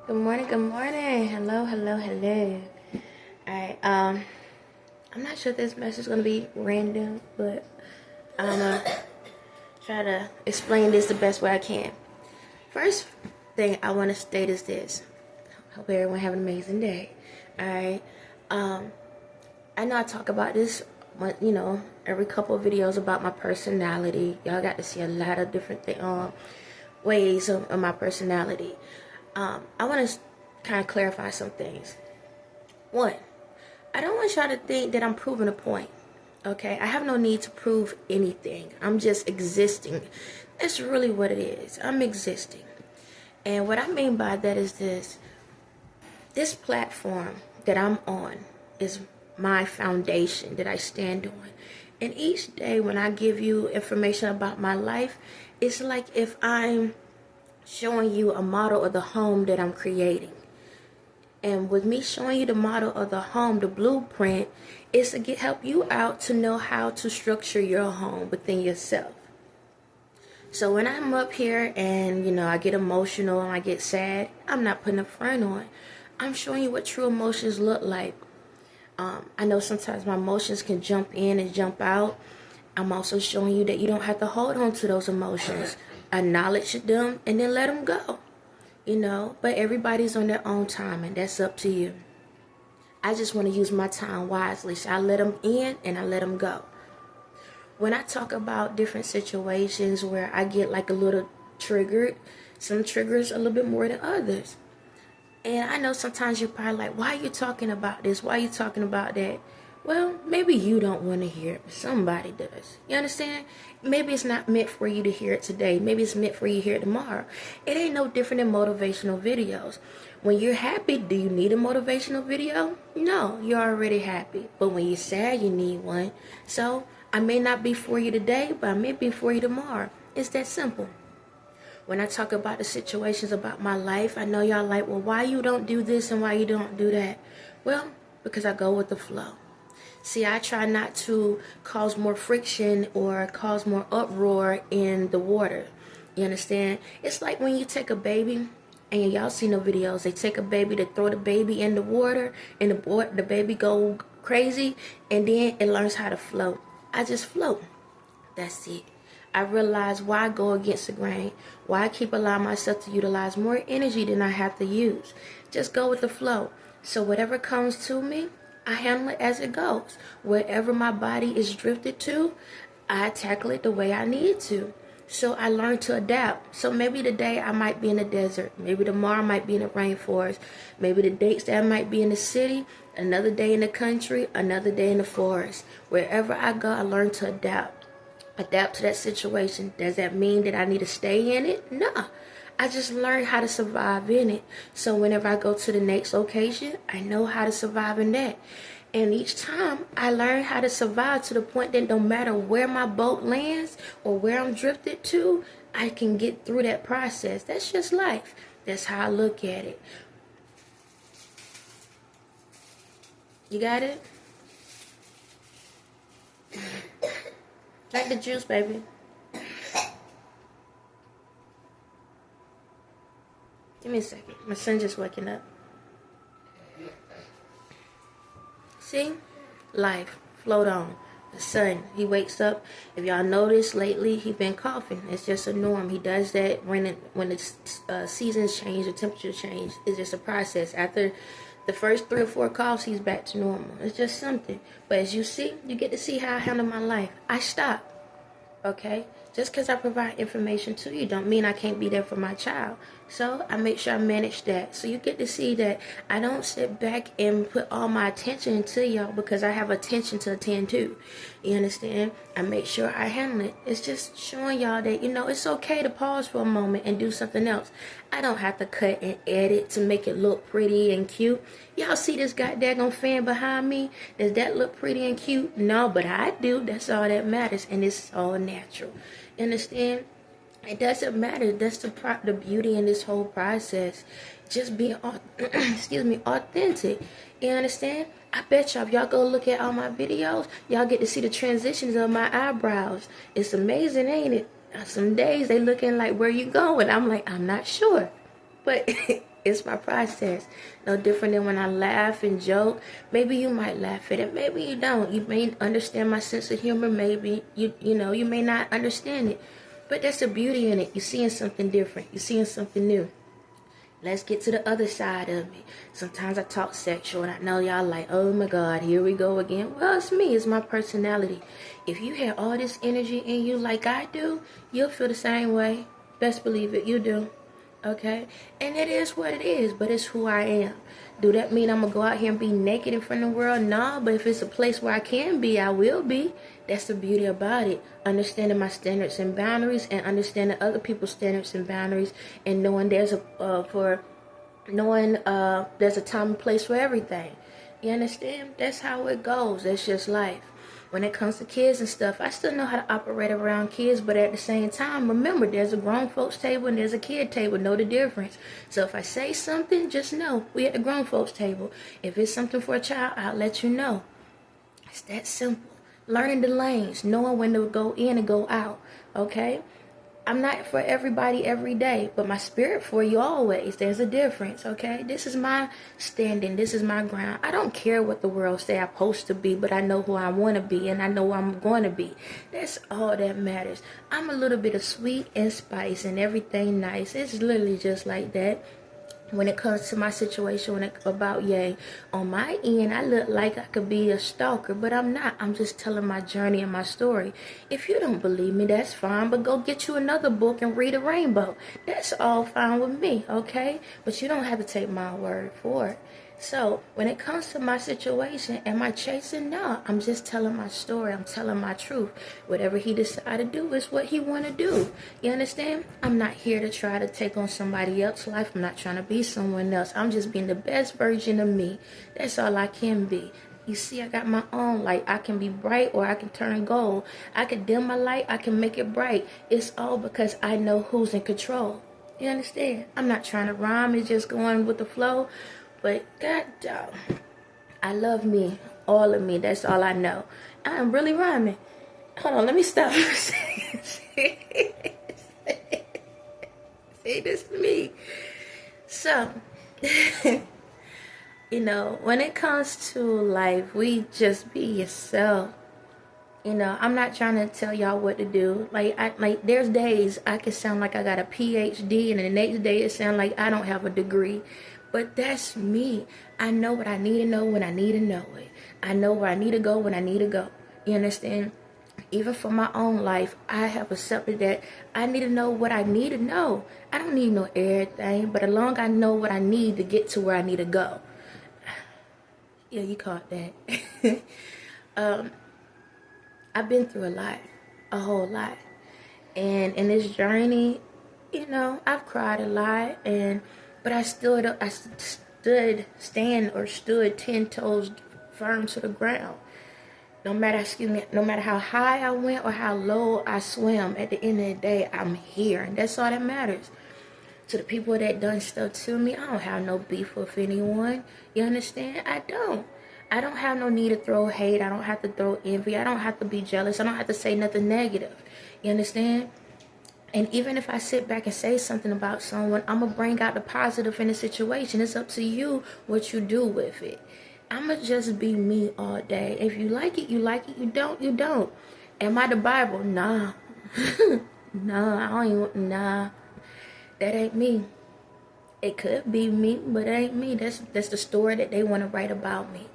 Good morning, good morning. Hello, hello, hello. Alright, I'm not sure if this message is gonna be random, but I'm gonna try to explain this the best way I can. First thing I wanna state is this. Hope everyone have an amazing day. Alright. I know I talk about this every couple of videos about my personality. Y'all got to see a lot of different ways of my personality. I want to kind of clarify some things. One, I don't want y'all to think that I'm proving a point. Okay, I have no need to prove anything. I'm just existing. That's really what it is. I'm existing. And what I mean by that is this platform that I'm on is my foundation that I stand on. And each day when I give you information about my life, it's like if I'm showing you a model of the home that I'm creating. And with me showing you the model of the home, the blueprint, is to help you out to know how to structure your home within yourself. So when I'm up here and, I get emotional and I get sad, I'm not putting a front on. I'm showing you what true emotions look like. I know sometimes my emotions can jump in and jump out. I'm also showing you that you don't have to hold on to those emotions. Acknowledge them and then let them go. But everybody's on their own time and that's up to you. I just want to use my time wisely. So I let them in and I let them go. When I talk about different situations where I get like a little triggered, some triggers a little bit more than others. And I know sometimes you're probably like, why are you talking about this? Why are you talking about that? Well, maybe you don't want to hear it, but somebody does. You understand? Maybe it's not meant for you to hear it today. Maybe it's meant for you to hear it tomorrow. It ain't no different than motivational videos. When you're happy, do you need a motivational video? No, you're already happy. But when you're sad, you need one. So I may not be for you today, but I may be for you tomorrow. It's that simple. When I talk about the situations about my life, I know y'all like, well, why you don't do this and why you don't do that? Well, because I go with the flow. See, I try not to cause more friction or cause more uproar in the water. You understand? It's like when you take a baby, and y'all seen the videos, they take a baby, they throw the baby in the water, and the baby go crazy, and then it learns how to float. I just float. That's it. I realize why go against the grain, why I keep allowing myself to utilize more energy than I have to use. Just go with the flow. So whatever comes to me, I handle it as it goes. Wherever my body is drifted to, I tackle it the way I need to. So I learn to adapt. So maybe today I might be in the desert. Maybe tomorrow I might be in the rainforest. Maybe the dates that I might be in the city, another day in the country, another day in the forest. Wherever I go, I learn to adapt. Adapt to that situation. Does that mean that I need to stay in it? No. I just learned how to survive in it. So whenever I go to the next location, I know how to survive in that. And each time I learn how to survive to the point that no matter where my boat lands or where I'm drifted to, I can get through that process. That's just life. That's how I look at it. You got it? Drink the juice, baby. Give me a second. My son just waking up. See? Life. Float on. The sun. He wakes up. If y'all notice lately, he been coughing. It's just a norm. He does that when the seasons change, the temperature change. It's just a process. After the first 3 or 4 coughs, he's back to normal. It's just something. But as you see, you get to see how I handle my life. I stop. Okay? Just because I provide information to you don't mean I can't be there for my child. So I make sure I manage that. So you get to see that I don't sit back and put all my attention into y'all because I have attention to attend to. You understand? I make sure I handle it. It's just showing y'all that, it's okay to pause for a moment and do something else. I don't have to cut and edit to make it look pretty and cute. Y'all see this goddamn fan behind me? Does that look pretty and cute? No, but I do. That's all that matters. And it's all natural. Understand? It doesn't matter. That's the beauty in this whole process. Just being, authentic. You understand? I bet y'all, if y'all go look at all my videos, y'all get to see the transitions of my eyebrows. It's amazing, ain't it? Some days they looking like, where you going? I'm like, I'm not sure. But it's my process. No different than when I laugh and joke. Maybe you might laugh at it, maybe you don't. You may understand my sense of humor, maybe you may not understand it. But that's the beauty in it. You're seeing something different. You're seeing something new. Let's get to the other side of it. Sometimes I talk sexual and I know y'all like, oh my God, here we go again. Well, it's me. It's my personality. If you have all this energy in you like I do, you'll feel the same way. Best believe it, you do. Okay? And it is what it is, but it's who I am. Do that mean I'm going to go out here and be naked in front of the world? No, but if it's a place where I can be, I will be. That's the beauty about it. Understanding my standards and boundaries, and understanding other people's standards and boundaries, and knowing there's a time and place for everything. You understand? That's how it goes. That's just life. When it comes to kids and stuff, I still know how to operate around kids, but at the same time, remember, there's a grown folks table and there's a kid table. Know the difference. So if I say something, just know we at the grown folks table. If it's something for a child, I'll let you know. It's that simple. Learning the lanes, knowing when to go in and go out. Okay? I'm not for everybody every day, but my spirit for you always. There's a difference, okay? This is my standing. This is my ground. I don't care what the world say I'm supposed to be, but I know who I want to be, and I know who I'm going to be. That's all that matters. I'm a little bit of sweet and spice and everything nice. It's literally just like that. When it comes to my situation about Ye, on my end, I look like I could be a stalker, but I'm not. I'm just telling my journey and my story. If you don't believe me, that's fine, but go get you another book and read a rainbow. That's all fine with me, okay? But you don't have to take my word for it. So, when it comes to my situation, am I chasing? No, I'm just telling my story. I'm telling my truth. Whatever he decided to do is what he want to do. You understand? I'm not here to try to take on somebody else's life. I'm not trying to be someone else. I'm just being the best version of me. That's all I can be. You see, I got my own light. I can be bright or I can turn gold. I can dim my light. I can make it bright. It's all because I know who's in control. You understand? I'm not trying to rhyme. It's just going with the flow. But God, I love me, all of me. That's all I know. I'm really rhyming. Hold on, let me stop. See, this is me. So, when it comes to life, we just be yourself. I'm not trying to tell y'all what to do. Like there's days I can sound like I got a PhD, and the next day it sound like I don't have a degree. But that's me. I know what I need to know when I need to know it. I know where I need to go when I need to go. You understand? Even for my own life, I have accepted that I need to know what I need to know. I don't need to know everything, but as long as I know what I need to get to where I need to go. Yeah, you caught that. I've been through a whole lot. And in this journey, I've cried a lot, but I stood 10 toes firm to the ground. No matter how high I went or how low I swam, at the end of the day, I'm here. And that's all that matters. To the people that done stuff to me, I don't have no beef with anyone. You understand? I don't have no need to throw hate. I don't have to throw envy. I don't have to be jealous. I don't have to say nothing negative. You understand? And even if I sit back and say something about someone, I'm going to bring out the positive in the situation. It's up to you what you do with it. I'm going to just be me all day. If you like it, you like it. You don't, you don't. Am I the Bible? Nah. Nah. That ain't me. It could be me, but it ain't me. That's the story that they want to write about me.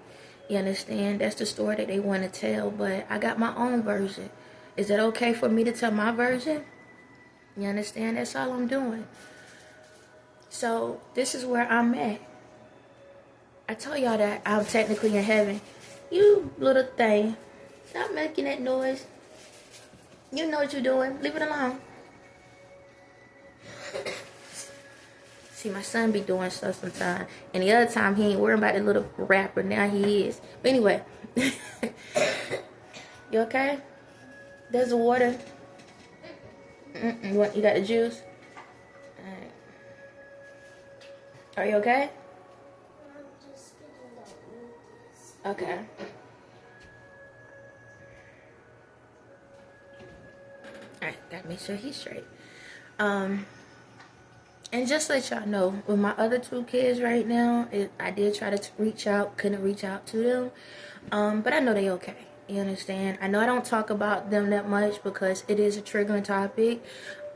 You understand? That's the story that they want to tell, but I got my own version. Is it okay for me to tell my version? You understand? That's all I'm doing. So, this is where I'm at. I told y'all that I'm technically in heaven. You little thing. Stop making that noise. You know what you're doing. Leave it alone. See, my son be doing stuff sometimes. And the other time, he ain't worrying about the little rapper. Now he is. But anyway. You okay? There's the water. You got the juice? Alright. Are you okay? Okay. Alright, gotta make sure he's straight. And And just let y'all know, with my other two kids right now, I did try to reach out, couldn't reach out to them. But I know they okay. You understand? I know I don't talk about them that much because it is a triggering topic.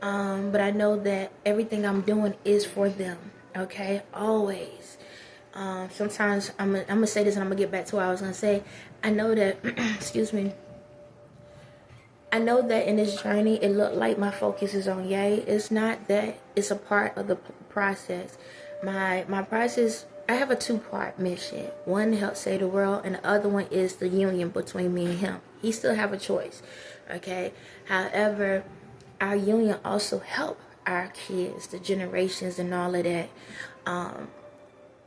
But I know that everything I'm doing is for them. Okay? Always. Sometimes I'm gonna say this and I'm gonna get back to what I was gonna say. I know that, excuse me. I know that in this journey, it looked like my focus is on yay. It's not that. It's a part of the process. My process, I have a two-part mission. One to help save the world, and the other one is the union between me and him. He still have a choice, okay? However, our union also help our kids, the generations and all of that.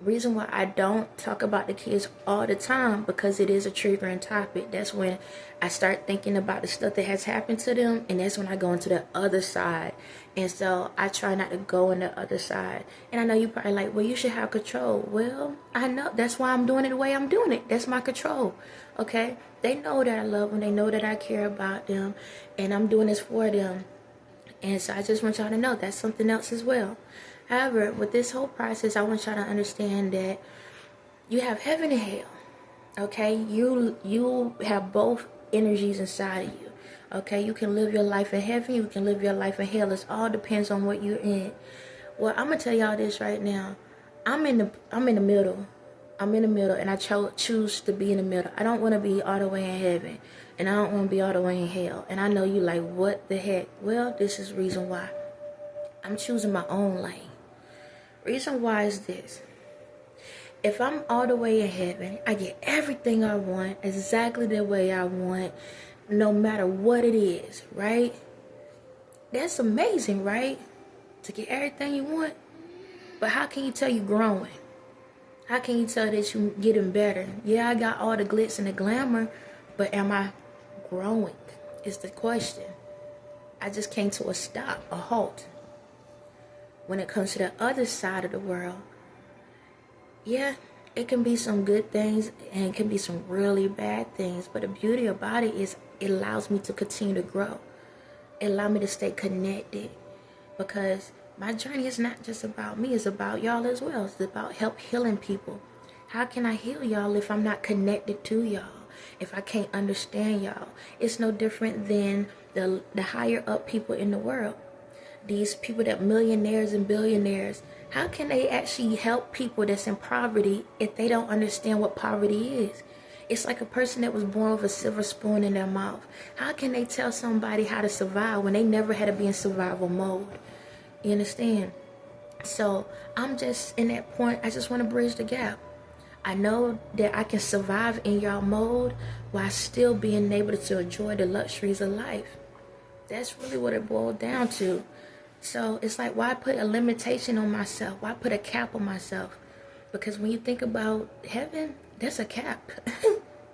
Reason why I don't talk about the kids all the time, because it is a triggering topic. That's when I start thinking about the stuff that has happened to them, and that's when I go into the other side. And so I try not to go on the other side. And I know you probably like, well, you should have control. Well, I know that's why I'm doing it the way I'm doing it. That's my control. Okay? They know that I love them. They know that I care about them, and I'm doing this for them. And so I just want y'all to know that's something else as well. However, with this whole process, I want y'all to understand that you have heaven and hell. Okay? You have both energies inside of you. Okay? You can live your life in heaven. You can live your life in hell. It all depends on what you're in. Well, I'm gonna tell y'all this right now. I'm in the middle. I'm in the middle, and I choose to be in the middle. I don't want to be all the way in heaven, and I don't want to be all the way in hell. And I know you like, what the heck? Well, this is the reason why. I'm choosing my own lane. Reason why is this. If I'm all the way in heaven, I get everything I want exactly the way I want, no matter what it is, right? That's amazing, right? To get everything you want. But how can you tell you're growing? How can you tell that you're getting better? Yeah, I got all the glitz and the glamour, but am I growing? Is the question. I just came to a stop, a halt. When it comes to the other side of the world, yeah, it can be some good things and it can be some really bad things. But the beauty about it is it allows me to continue to grow. It allows me to stay connected, because my journey is not just about me. It's about y'all as well. It's about help healing people. How can I heal y'all if I'm not connected to y'all? If I can't understand y'all? It's no different than the higher up people in the world. These people that millionaires and billionaires, how can they actually help people that's in poverty if they don't understand what poverty is? It's like a person that was born with a silver spoon in their mouth. How can they tell somebody how to survive when they never had to be in survival mode? You understand? So I'm just in that point. I just want to bridge the gap. I know that I can survive in y'all mode while still being able to enjoy the luxuries of life. That's really what it boiled down to. So it's like, why put a limitation on myself? Why put a cap on myself? Because when you think about heaven, that's a cap.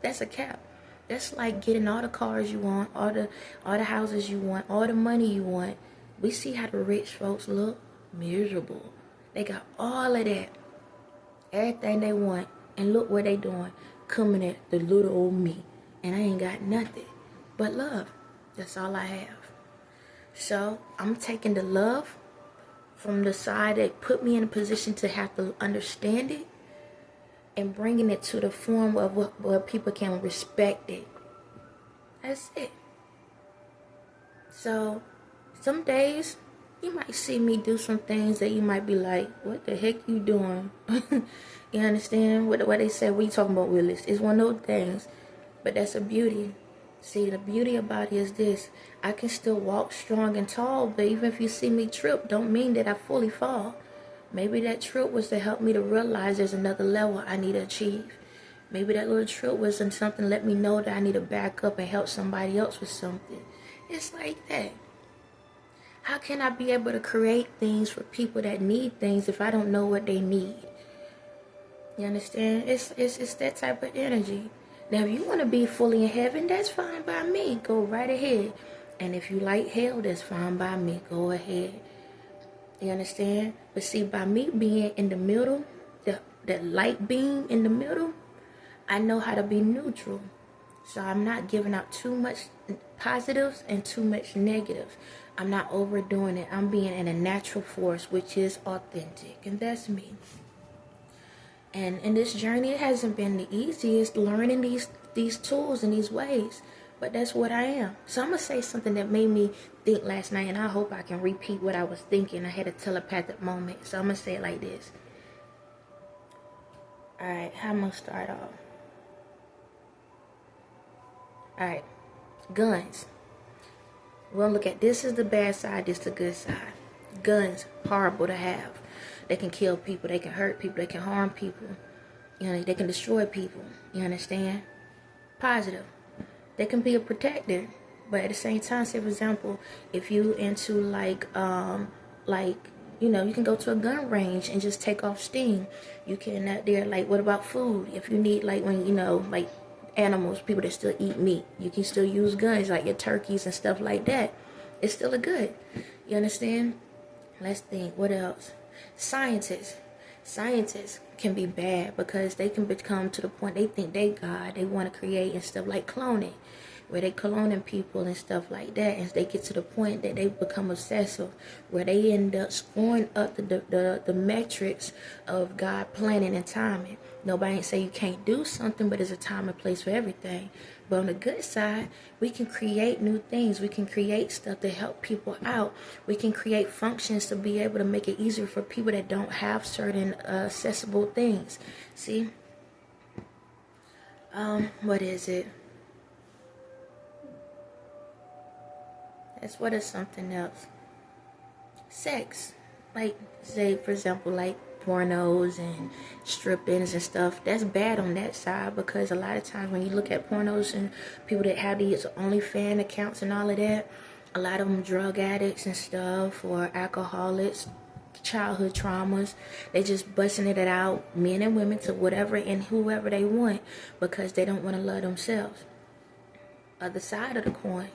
That's a cap. That's like getting all the cars you want, all the houses you want, all the money you want. We see how the rich folks look miserable. They got all of that, everything they want, and look what they doing, coming at the little old me, and I ain't got nothing but love. That's all I have. So I'm taking the love from the side that put me in a position to have to understand it, and bringing it to the form of where people can respect it. That's it. So some days you might see me do some things that you might be like, what the heck you doing? You understand what they say? What you talking about, Willis? It's one of those things, but that's a beauty. See, the beauty about it is this. I can still walk strong and tall, but even if you see me trip, don't mean that I fully fall. Maybe that trip was to help me to realize there's another level I need to achieve. Maybe that little trip was something to let me know that I need to back up and help somebody else with something. It's like that. How can I be able to create things for people that need things if I don't know what they need? You understand? It's that type of energy. Now, if you want to be fully in heaven, that's fine by me. Go right ahead. And if you like hell, that's fine by me. Go ahead. You understand? But see, by me being in the middle, that light beam in the middle, I know how to be neutral. So I'm not giving out too much positives and too much negatives. I'm not overdoing it. I'm being in a natural force, which is authentic, and that's me. And in this journey, it hasn't been the easiest learning these tools and these ways, but that's what I am. So I'm gonna say something that made me think last night, and I hope I can repeat what I was thinking. I had a telepathic moment, so I'm gonna say it like this. All right, how am I gonna start off? All right, guns. We'll look at this is the bad side, this is the good side. Guns, horrible to have. They can kill people, they can hurt people, they can harm people. You know, they can destroy people. You understand? Positive. They can be a protector, but at the same time, say for example, if you into like you know, you can go to a gun range and just take off steam. You can there like, what about food? If you need, like, when you know, like animals, people that still eat meat, you can still use guns, like your turkeys and stuff like that. It's still a good. You understand? Let's think. What else? Scientists can be bad because they can become to the point they think they God. They want to create and stuff like cloning, where they cloning people and stuff like that, and they get to the point that they become obsessive, where they end up screwing up the metrics of God planning and timing. Nobody ain't say you can't do something, but there's a time and place for everything. But on the good side, we can create new things. We can create stuff to help people out. We can create functions to be able to make it easier for people that don't have certain accessible things. See? What is it? That's what is something else. Sex. Like, say, for example, like pornos and strip-ins and stuff. That's bad on that side, because a lot of times when you look at pornos and people that have these OnlyFans accounts and all of that, a lot of them drug addicts and stuff, or alcoholics, childhood traumas. They just busting it out, men and women, to whatever and whoever they want, because they don't want to love themselves. Other side of the coin.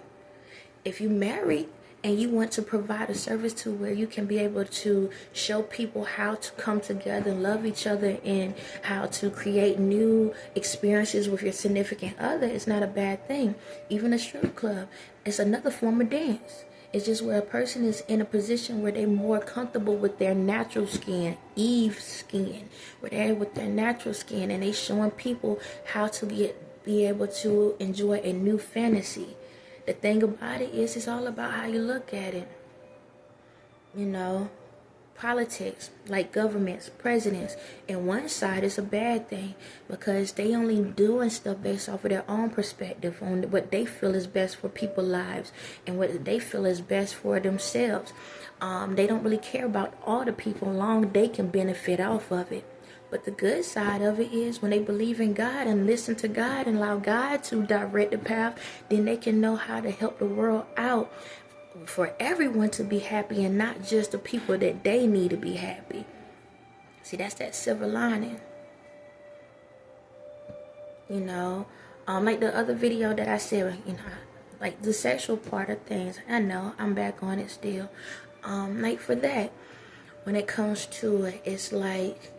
If you married and you want to provide a service to where you can be able to show people how to come together and love each other, and how to create new experiences with your significant other, it's not a bad thing. Even a strip club, it's another form of dance. It's just where a person is in a position where they're more comfortable with their natural skin, Eve skin, where they're with their natural skin, and they showing people how to be able to enjoy a new fantasy. The thing about it is, it's all about how you look at it. You know, politics, like governments, presidents, and one side is a bad thing, because they only doing stuff based off of their own perspective on what they feel is best for people's lives and what they feel is best for themselves. They don't really care about all the people, long they can benefit off of it. But the good side of it is, when they believe in God and listen to God and allow God to direct the path, then they can know how to help the world out for everyone to be happy, and not just the people that they need to be happy. See, that's that silver lining. You know, like the other video that I said, you know, like the sexual part of things. I know I'm back on it still. Like for that, when it comes to it, it's like,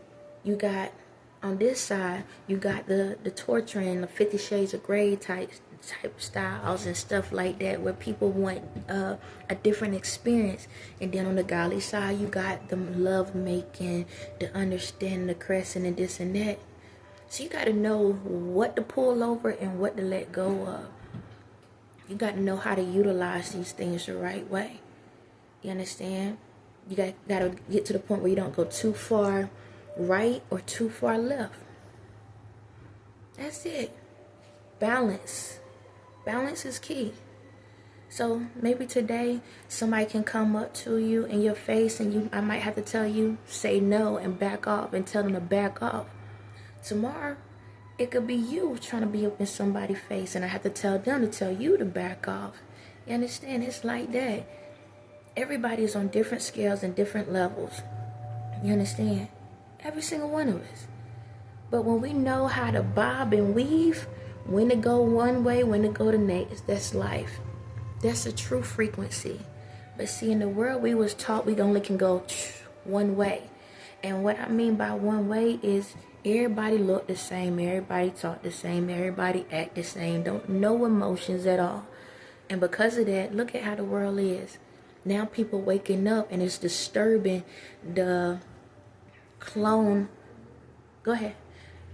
you got, on this side, you got the torturing, the 50 Shades of Grey type styles and stuff like that, where people want a different experience. And then on the godly side, you got the love making, the understanding, the caressing, and this and that. So you got to know what to pull over and what to let go of. You got to know how to utilize these things the right way. You understand? You got to get to the point where you don't go too far right or too far left. That's it. Balance is key. So maybe today somebody can come up to you in your face, and I might have to tell you, say no and back off, and tell them to back off. Tomorrow it could be you trying to be up in somebody's face, and I have to tell them to tell you to back off. You understand? It's like that. Everybody is on different scales and different levels. You understand? Every single one of us. But when we know how to bob and weave, when to go one way, when to go the next, that's life. That's a true frequency. But see, in the world, we was taught we only can go one way. And what I mean by one way is, everybody look the same, everybody talk the same, everybody act the same, no emotions at all. And because of that, look at how the world is. Now people waking up and it's disturbing the clone. Go ahead.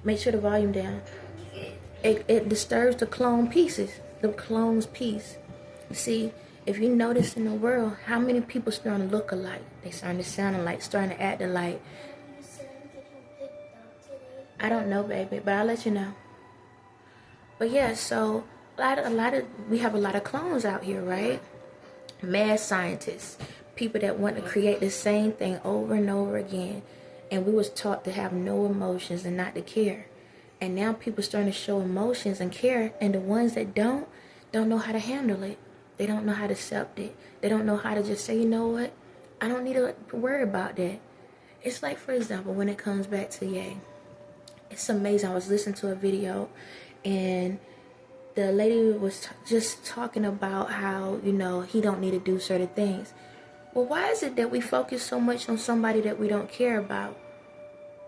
Make sure the volume down. It disturbs the clone pieces. The clone's piece. See, if you notice in the world, how many people starting to look alike? They starting to sound alike, starting to act alike. I don't know, baby, but I'll let you know. But yeah, so we have a lot of clones out here, right? Mad scientists, people that want to create the same thing over and over again. And we was taught to have no emotions and not to care. And now people starting to show emotions and care, and the ones that don't know how to handle it. They don't know how to accept it. They don't know how to just say, you know what? I don't need to worry about that. It's like, for example, when it comes back to Ye. It's amazing. I was listening to a video, and the lady was just talking about how, you know, he don't need to do certain things. Well, why is it that we focus so much on somebody that we don't care about?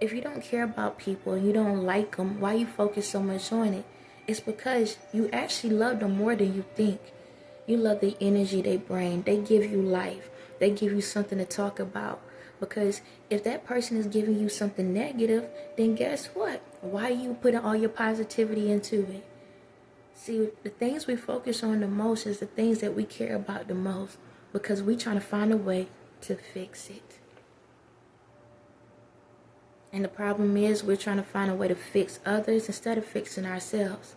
If you don't care about people and you don't like them, why you focus so much on it? It's because you actually love them more than you think. You love the energy they bring. They give you life. They give you something to talk about. Because if that person is giving you something negative, then guess what? Why are you putting all your positivity into it? See, the things we focus on the most is the things that we care about the most, because we're trying to find a way to fix it. And the problem is we're trying to find a way to fix others instead of fixing ourselves.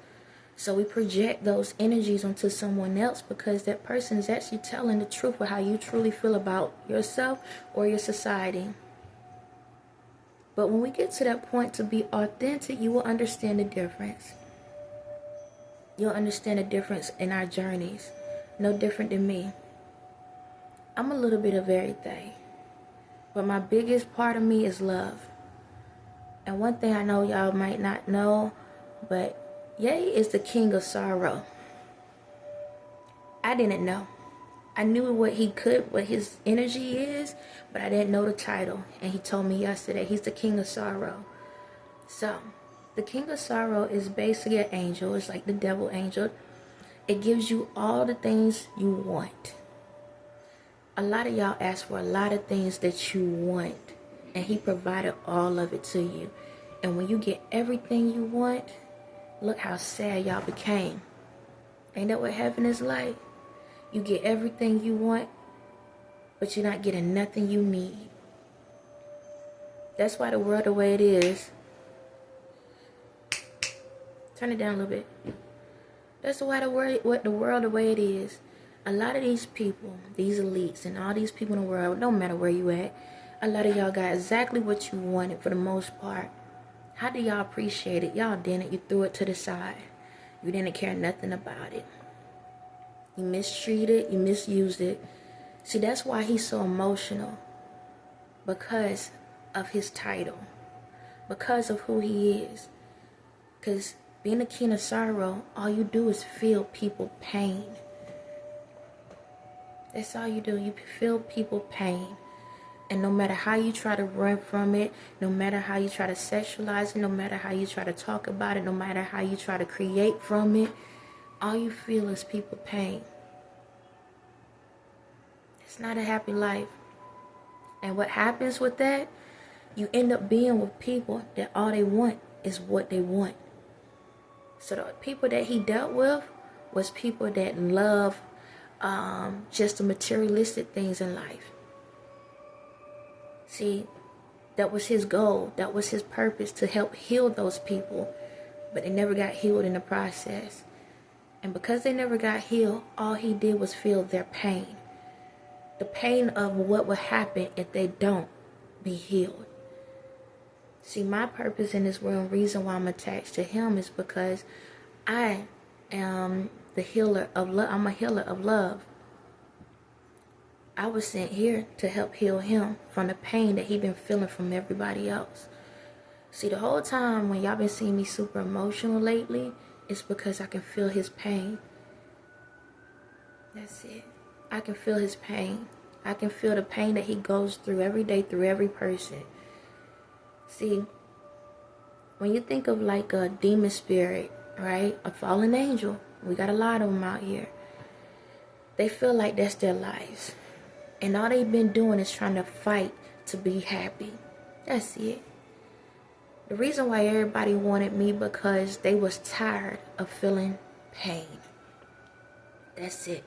So we project those energies onto someone else because that person is actually telling the truth of how you truly feel about yourself or your society. But when we get to that point to be authentic, you will understand the difference. You'll understand the difference in our journeys. No different than me. I'm a little bit of everything. But my biggest part of me is love. And one thing I know y'all might not know, but Ye is the king of sorrow. I didn't know. I knew what his energy is, but I didn't know the title. And he told me yesterday, he's the king of sorrow. So, the king of sorrow is basically an angel. It's like the devil angel. It gives you all the things you want. A lot of y'all ask for a lot of things that you want, and he provided all of it to you. And when you get everything you want, look how sad y'all became. Ain't that what heaven is like? You get everything you want, but you're not getting nothing you need. That's why the world the way it is. Turn it down a little bit. That's why the world the way it is. A lot of these people, these elites, and all these people in the world, no matter where you at, a lot of y'all got exactly what you wanted for the most part. How do y'all appreciate it? Y'all didn't. You threw it to the side. You didn't care nothing about it. You mistreated. You misused it. See, that's why he's so emotional. Because of his title. Because of who he is. Because being a king of sorrow, all you do is feel people pain. That's all you do. You feel people pain. And no matter how you try to run from it, no matter how you try to sexualize it, no matter how you try to talk about it, no matter how you try to create from it, all you feel is people pain. It's not a happy life. And what happens with that, you end up being with people that all they want is what they want. So the people that he dealt with was people that love just the materialistic things in life. See, that was his goal. That was his purpose, to help heal those people. But they never got healed in the process. And because they never got healed, all he did was feel their pain. The pain of what would happen if they don't be healed. See, my purpose in this world, reason why I'm attached to him, is because I am the healer of love. I'm a healer of love. I was sent here to help heal him from the pain that he been feeling from everybody else. See, the whole time when y'all been seeing me super emotional lately, it's because I can feel his pain. That's it. I can feel his pain. I can feel the pain that he goes through every day through every person. See, when you think of like a demon spirit, right? A fallen angel. We got a lot of them out here. They feel like that's their lives. And all they've been doing is trying to fight to be happy. That's it. The reason why everybody wanted me because they was tired of feeling pain. That's it.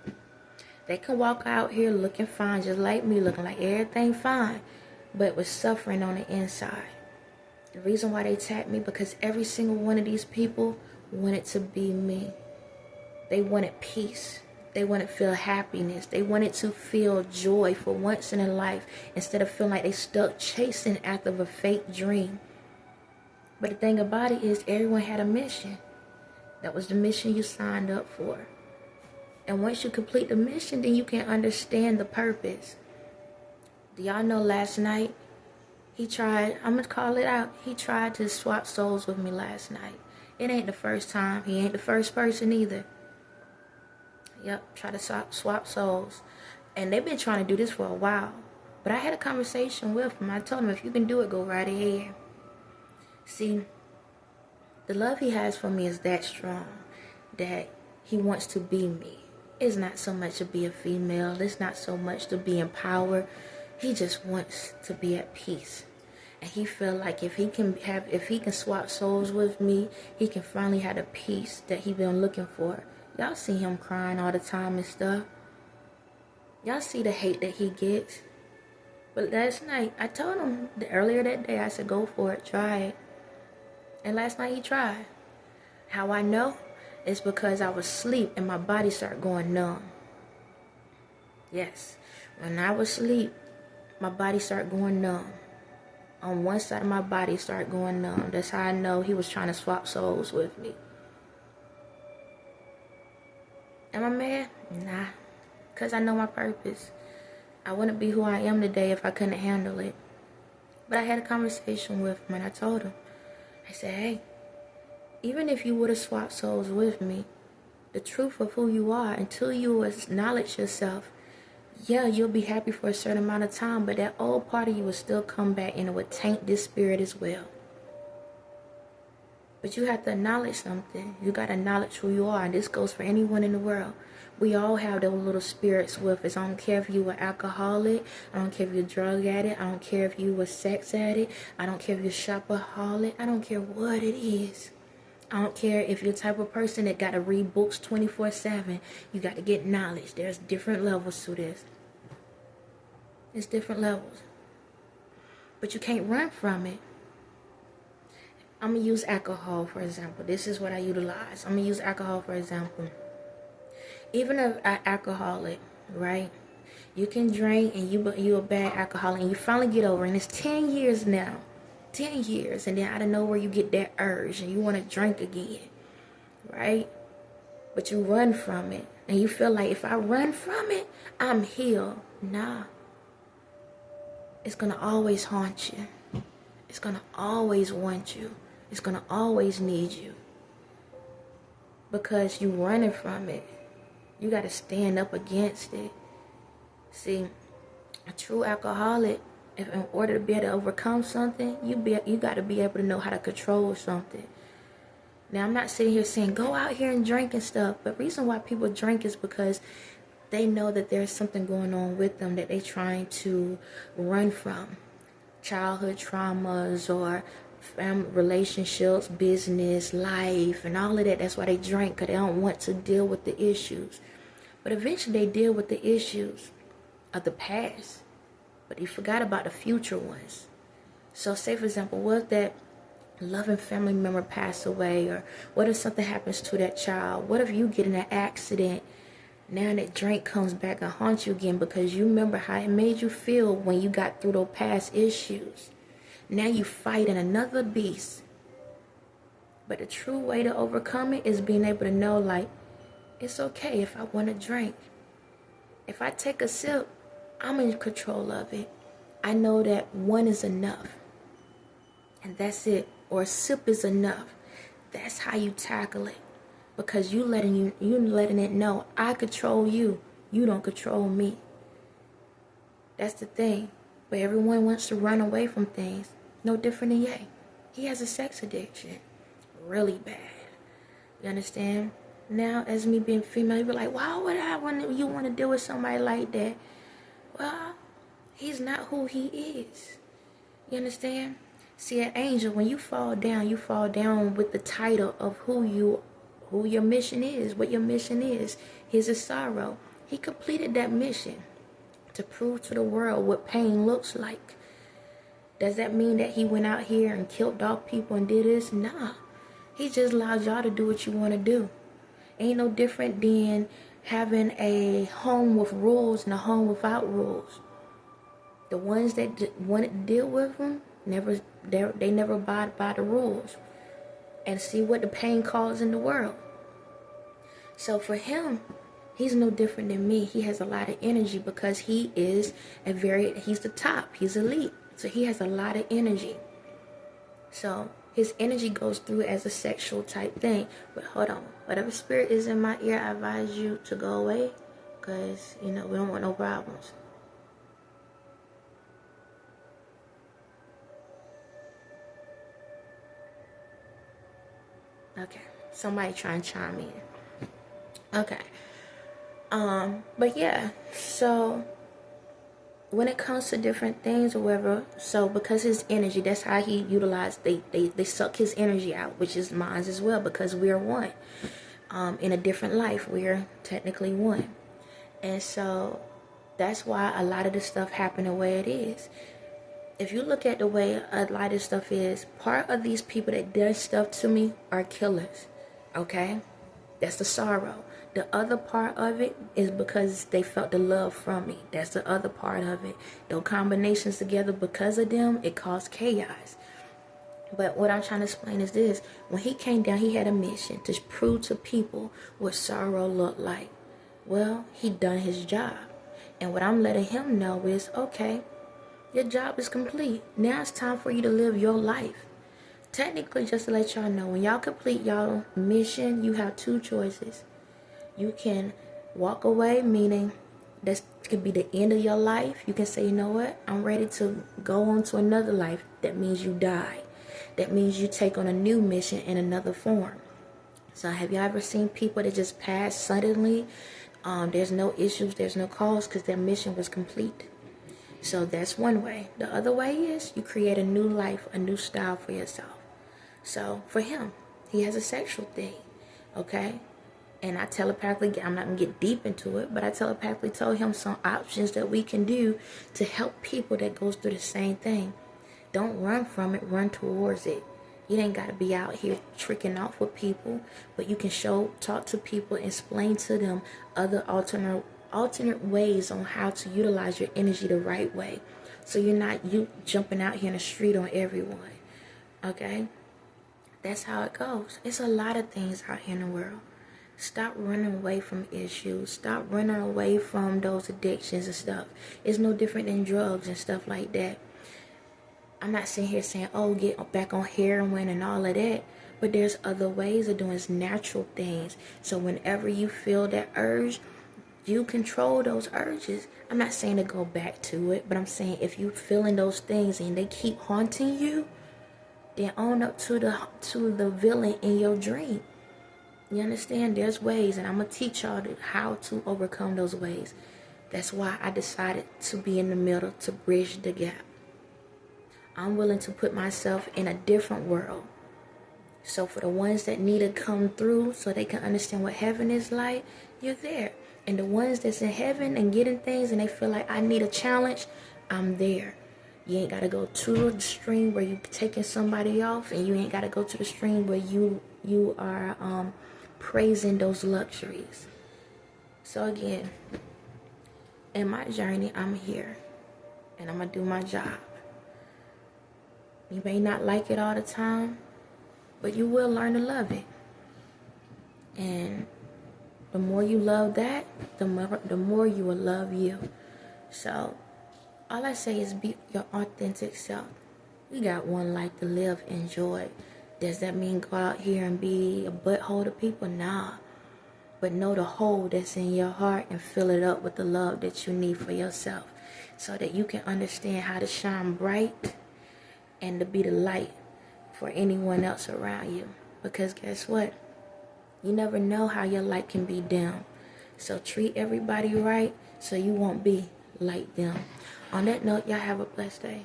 They can walk out here looking fine, just like me, looking like everything fine, but with suffering on the inside. The reason why they tapped me because every single one of these people wanted to be me. They wanted peace. They wanted to feel happiness. They wanted to feel joy for once in their life instead of feeling like they stuck chasing after a fake dream. But the thing about it is everyone had a mission. That was the mission you signed up for. And once you complete the mission, then you can understand the purpose. Do y'all know last night, he tried, I'm going to call it out, he tried to swap souls with me last night. It ain't the first time. He ain't the first person either. Yep, try to swap souls. And they've been trying to do this for a while. But I had a conversation with him. I told him, if you can do it, go right ahead. See, the love he has for me is that strong that he wants to be me. It's not so much to be a female. It's not so much to be in power. He just wants to be at peace. And he feel like if he can swap souls with me, he can finally have the peace that he been looking for. Y'all see him crying all the time and stuff. Y'all see the hate that he gets. But last night, I told him earlier that day, I said, go for it, try it. And last night he tried. How I know? It's because I was asleep and my body started going numb. Yes, when I was asleep, my body started going numb. On one side of my body started going numb. That's how I know he was trying to swap souls with me. Am I mad? Nah, because I know my purpose. I wouldn't be who I am today if I couldn't handle it. But I had a conversation with him and I told him, I said, hey, even if you would have swapped souls with me, the truth of who you are, until you acknowledge yourself, yeah, you'll be happy for a certain amount of time, but that old part of you will still come back and it would taint this spirit as well. But you have to acknowledge something. You got to acknowledge who you are, and this goes for anyone in the world. We all have those little spirits with us. I don't care if you were alcoholic. I don't care if you're a drug addict. I don't care if you were sex addict. I don't care if you're shopaholic. I don't care what it is. I don't care if you're the type of person that got to read books 24/7. You got to get knowledge. There's different levels to this. It's different levels. But you can't run from it. I'm going to use alcohol, for example. This is what I utilize. I'm going to use alcohol, for example. Even if an alcoholic, right? You can drink and you're a bad alcoholic and you finally get over it. And it's 10 years now. 10 years. And then out of nowhere you get that urge and you want to drink again. Right? But you run from it. And you feel like if I run from it, I'm healed. Nah. It's going to always haunt you. It's going to always want you. It's going to always need you. Because you running from it. You got to stand up against it. See, a true alcoholic, if in order to be able to overcome something, you got to be able to know how to control something. Now, I'm not sitting here saying, go out here and drink and stuff. But the reason why people drink is because they know that there's something going on with them that they're trying to run from. Childhood traumas or family relationships, business, life, and all of that. That's why they drink, because they don't want to deal with the issues. But eventually they deal with the issues of the past, but they forgot about the future ones. So say, for example, what if that loving family member pass away, or what if something happens to that child? What if you get in an accident? Now that drink comes back and haunts you again because you remember how it made you feel when you got through those past issues. Now you fighting another beast. But the true way to overcome it is being able to know, like, it's okay if I want to drink. If I take a sip, I'm in control of it. I know that one is enough. And that's it. Or a sip is enough. That's how you tackle it. Because you letting it know, I control you. You don't control me. That's the thing. But everyone wants to run away from things. No different than Ye. He has a sex addiction. Really bad. You understand? Now, as me being female, you be like, why would you want to deal with somebody like that? Well, he's not who he is. You understand? See, an angel, when you fall down with the title of who your mission is, what your mission is. His is sorrow. He completed that mission to prove to the world what pain looks like. Does that mean that he went out here and killed dog people and did this? Nah. He just allowed y'all to do what you want to do. Ain't no different than having a home with rules and a home without rules. The ones that wanted to deal with them, they never abide by the rules. And see what the pain caused in the world. So for him, he's no different than me. He has a lot of energy because he's the top. He's elite. So he has a lot of energy. So his energy goes through as a sexual type thing. But hold on. Whatever spirit is in my ear, I advise you to go away. Because, we don't want no problems. Okay. Somebody try and chime in. Okay. But yeah. So when it comes to different things or whatever, so because his energy, that's how he utilized, they suck his energy out, which is mine as well, because we're one. In a different life, we're technically one. And so that's why a lot of the stuff happened the way it is. If you look at the way a lot of stuff is, part of these people that does stuff to me are killers. Okay? That's the sorrow. The other part of it is because they felt the love from me. That's the other part of it. Those combinations together, because of them, it caused chaos. But what I'm trying to explain is this. When he came down, he had a mission to prove to people what sorrow looked like. Well, he done his job. And what I'm letting him know is, okay, your job is complete. Now it's time for you to live your life. Technically, just to let y'all know, when y'all complete y'all mission, you have two choices. You can walk away, meaning that could be the end of your life. You can say, you know what, I'm ready to go on to another life. That means you die. That means you take on a new mission in another form. So have y'all ever seen people that just pass suddenly? There's no issues, there's no cause, because their mission was complete. So that's one way. The other way is you create a new life, a new style for yourself. So for him, he has a sexual thing, okay? And I telepathically, I'm not going to get deep into it, but I telepathically told him some options that we can do to help people that goes through the same thing. Don't run from it, run towards it. You ain't got to be out here tricking off with people, but you can talk to people, explain to them other alternate ways on how to utilize your energy the right way. So you're not jumping out here in the street on everyone, okay? That's how it goes. It's a lot of things out here in the world. Stop running away from issues. Stop running away from those addictions and stuff. It's no different than drugs and stuff like that. I'm not sitting here saying, oh, get back on heroin and all of that. But there's other ways of doing natural things. So whenever you feel that urge, you control those urges. I'm not saying to go back to it, but I'm saying if you're feeling those things and they keep haunting you, then own up to the villain in your dream. You understand? There's ways, and I'm going to teach y'all how to overcome those ways. That's why I decided to be in the middle, to bridge the gap. I'm willing to put myself in a different world. So for the ones that need to come through so they can understand what heaven is like, you're there. And the ones that's in heaven and getting things and they feel like I need a challenge, I'm there. You ain't got to go to the extreme where you're taking somebody off, and you ain't got to go to the extreme where you are praising those luxuries. So again, in my journey, I'm here and I'm going to do my job. You may not like it all the time, but you will learn to love it. And the more you love that, the more you will love you. So all I say is be your authentic self. We got one life to live, enjoy. Does that mean go out here and be a butthole to people? Nah. But know the hole that's in your heart and fill it up with the love that you need for yourself, so that you can understand how to shine bright and to be the light for anyone else around you. Because guess what? You never know how your light can be dim. So treat everybody right so you won't be like them. On that note, y'all have a blessed day.